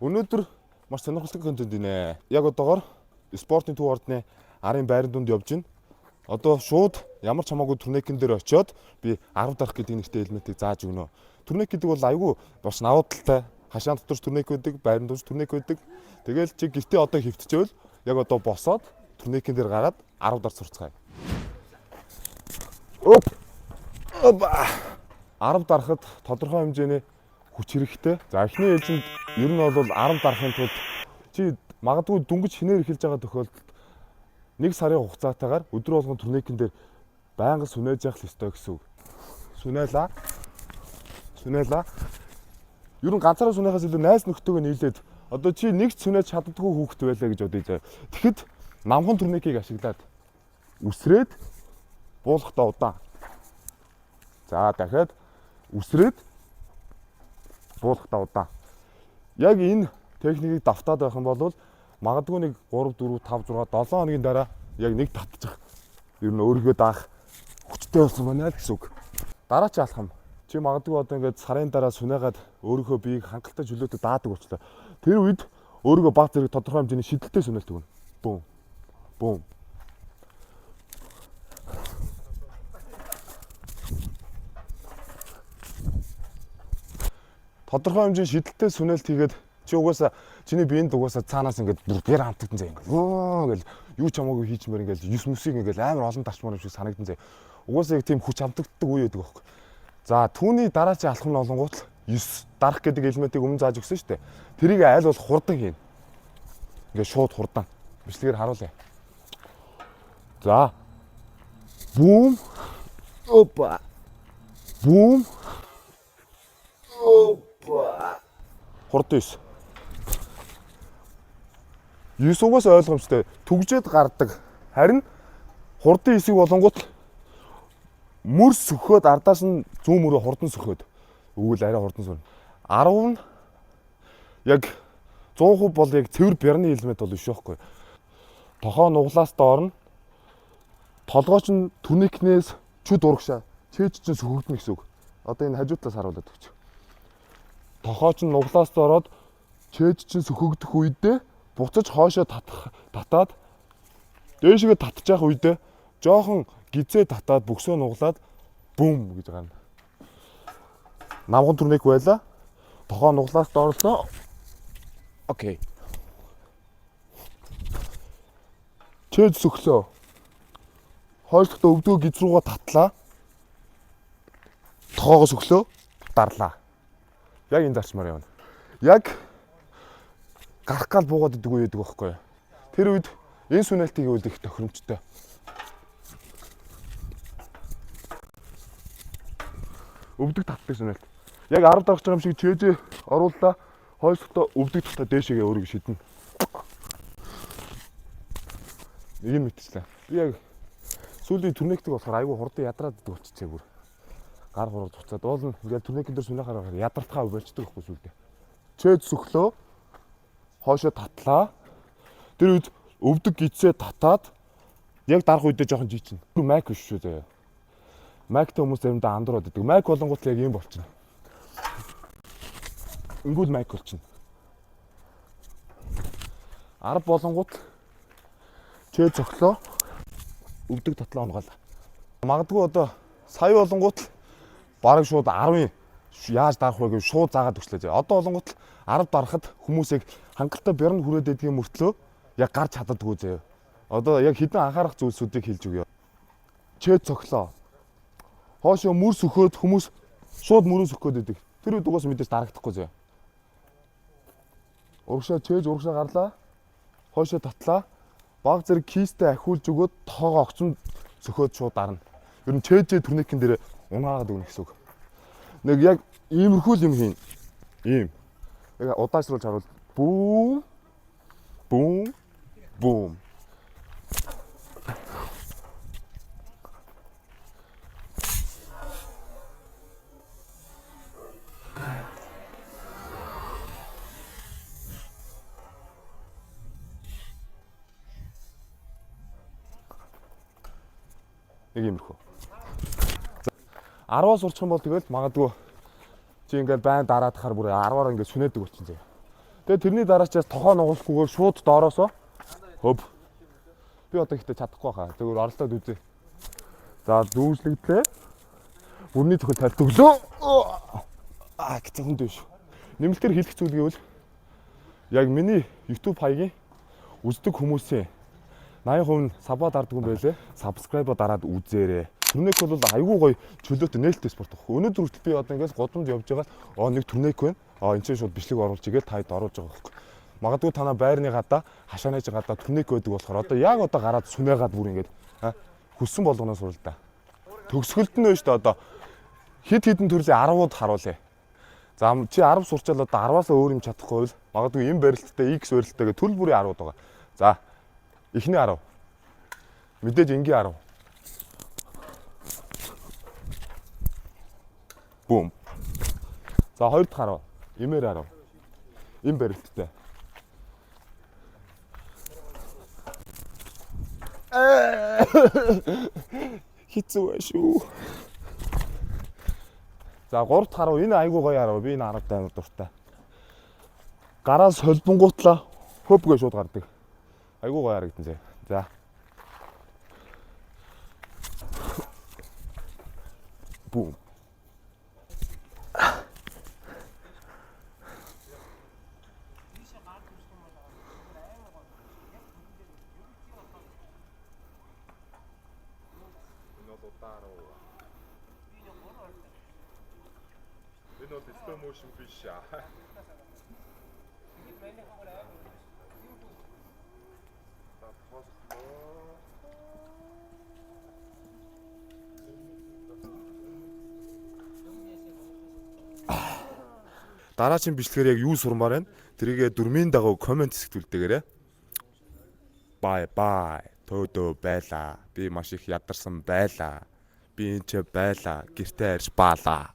Өнөөдөр маш сонирхолтой контентийнэ. Яг одоогоор спортын төв ордны арын байрны дунд явж байна. Одоо шууд ямар ч хамаагүй турникэн дээр очиод би 10 дарах гэдэг нэртэй элементийг зааж өгнө. Турник гэдэг бол айгүй бас давуу талтай. Хашаан дотор турник байдаг, байрны дунд турник байдаг. Тэгэл чи гэртээ одоо хөвтчихвэл яг одоо босоод турникэн дээр гараад 10 дар сурцгаая. Оп. Опа. 10 дарахад тодорхой хэмжээний хүч хэрэгтэй. За эхний ээлжинд ер нь бол 10 дарахын тулд чи магадгүй дүнгиж хинээр эхэлж байгаа тохиолдолд 1 сарын хугацаатаагаар өдөр болгон турникэн дээр байнга сүнэж явах ёстой гэсэн үг. Сүнэлаа. Ер нь ганцаараа сүнэхээс илүү найз нөхдөөгөө нийлээд одоо чи нэг сүнэж чаддаггүй хүүхэд байлаа гэж бодъё заа. Тэгэхэд намхан турникийг ашиглаад үсрээд буулгахдаа удаан. За дахиад үсрээд буулгахдаа удаан. Яг энэ техникийг давтаад байх юм бол магадгүй нэг 3, 4, 5, 6, 7 хоногийн дараа яг нэг татчих. Ер нь өөрийгөө даах хүчтэй болсон байна л гэсэн үг. Дараа чи алхам. Чи магадгүй одоо ингээд сарын дараа сүнээгаад өөрийнхөө биеийг хангалттай чөлөөтэй даадаг болчлоо. Тэр үед өөрийгөө баг зэрэг тодорхой хэмжээний шидэлтэй сүнэлт өгнө. Бүүм. Бүүм. Тодорхой хэмжээний шидэлтэй сүнэлт хийгээд чи угаасаа чиний биеинд угаасаа цаанаас ингээд бүр хамтагдан заа ингээд гэл юу ч хамаагүй хийчмээр ингээд 9 мөсийг ингээд амар олон тарчмаар юм шиг санагдан заа. Угаасаа яг тийм хүч хамтагддаг үе байдаг байхгүй. За түүний дараа чи алхам нь олонгууд 9 дарах гэдэг элементийг өмнө зааж өгсөн шүү дээ. Тэрийг аль болох хурдан хийн. Ингээд шууд хурдан. Бичлэгээр харуулъя. За. Бүүм. Опа. Бүүм. Опа. Хурдан 9. 9 угаас ойлгомжтой. Түгжээд гардаг. Харин хурдан 9-ийг болонгууд мөр сөхөөд ардаас нь зүүн мөрөө хурдан сөхөөд өгвөл арай хурдан сүрнэ. 10 нь яг 100% бол яг цэвэр бярны элемент бол биш байхгүй. Тохоо нуглаас доор нь толгойч нь түникнээс чүд урагшаа чээж чинь сөхөгдөн гэсэн үг. Одоо энэ хажуутлаас харуулдаг гэж. Тохооч нь нуглаас доороод чээж чинь сөхөгдөх үедээ буцаж хоошоо татаад дээшгээ татчих үедээ жоохон гизээ татаад бөксөө нуглаад бүүм гэж гарна. Намхан турник байла. Тохоо нуглаас доорлоо. Окей. Чээж сөглөө. Хойшлохтой өвдөө гиз руугаа татлаа. Тохоогоо сөглөө. Дарлаа. Яг энэ зарчмаар явна. Яг гарах гал буугаад идэг үе байдаг байхгүй. Тэр үед энэ сүнэлтийг үлдэх тохиромжтой. Өвдөг татдаг сүнэлт. Яг 10 дарах юм шиг чээжээ оруулаа. Хойшлохтой өвдөг татаа дээшээгээ өөрийгөө шиднэ. Нэг юм мэдчихлээ. Би яг сүүлийн турникдэг болохоор айгүй хурдан ядраад идэг болчихжээ бүр. Гар хурд цуцаад уулна. Ингээл турникэн дээр сүнээ хараад ядартахаа болчихдог байхгүй сүүлдээ. Чээж сөглөө. Хоошоо татлаа. Тэр үед өвдөг гидсээ татаад яг дарах үедээ жоохон жийчихнэ. Майк биш шүү заяа. Майктай хүмүүс заримдаа андуураад идэг. Майк болонгууд яг юм болчихно. Ингүүл майк болчихно. 10 болонгууд чээ цоглоо. Өвдөг татлаа онголоо. Магадгүй одоо сая болонгууд бараг шууд 10-ын яаж дарах вэ гэж шууд заагаад өгчлээ. Одоо болонгууд 10 дарахад хүмүүсийг хангалттай бярнд хүрээд идэх мөртлөө яг гарч чаддаггүй заяа. Одоо яг хідэн анхаарах зүйлсүүдийг хэлж өгье. Чээ цоглоо. Хоошоо мөр сөхөөд хүмүүс шууд мөрөө сөхөөд идэг. Тэр үед угаас мэдээж дарагдахгүй заяа. Урагшаа чээж урагшаа гарлаа. Хоошоо татлаа. Баг зэрэг кистэ ахиулж өгөөд тоогоо огцон сөхөөд шууд дарна. Ер нь чээжээ турникэн дээр унаагаад өгнө гэсэн үг. Нэг яг иймэрхүү юм хийн. Ийм. Яг удаашруулж харуул. Бүүм. Бүүм. Бүүм. Нэг иймэрхүү. 10-аас урчих юм бол тэгэл магадгүй чи ингээл байн дараадахаар бүр 10-аар ингээд сүнэдэг болчихсон заяа. Тэгээ тэрний дараачаас тохоо нугуулахгүйгээр шууд доороосоо хөв. Би одоо ихтэй чадахгүй хаа. Тэгвэл оролдоод үзье. За дүүжлэгдлээ. Үрний төхөнд тайлт өглөө. Гэсэн хүн дэвш. Нэмэлтээр хэлэх зүйл гэвэл яг миний YouTube хаягийн үздэг хүмүүсийн 80% нь сабаа дарддаг юм байлээ. Subscribe дараад үзээрэй. Турнек бол айгүй гоё чөлөөтэй нээлттэй спорт баг. Өнөөдөр хүртэл би одоо ингээс годомд явж байгаа нэг турнек байна. Энд чинь шууд бичлэг оруулж игээл таад оруулж байгаа байхгүй. Магадгүй танаа байрны гадаа хашаанаж гадаа турнек байдаг болохоор одоо яг одоо гараад сүнээгаад бүр ингээд хүссэн болгоноос сурал да. Төгсгөлд нь шүү дээ одоо хид хідэн төрлийн 10-ууд харуулъя. За чи 10 сурчаал одоо 10-аас өөр юм чадахгүй бол магадгүй энэ барилттай X барилттай гэх төрөл бүрийн 10-ууд байгаа. За эхний 10. Мэдээж энгийн 10. Бум. За хоёр дахь 10. Имээр 10. Энэ барилттай. Хитцүү шүү. За 3 дахь 10 энэ айгуу гоё 10. Би энэ 10-тай амар дуртай. Гараа солбонгуутлаа хөбгөө шууд гардаг. Айгуу гоё харагдан зэ. За. Бум. Энэ бол slow motion биш аа. Дараагийн бичлэгээр яг юу сурмаар байна? Тэрийгээ дөрмийн дагуу комент хэсэгтүүлдээгээрэй. Бай бай. Төөдөө байлаа. Би маш их ядарсан байлаа. Би энэ ч байлаа. Гэртээ арьж баалаа.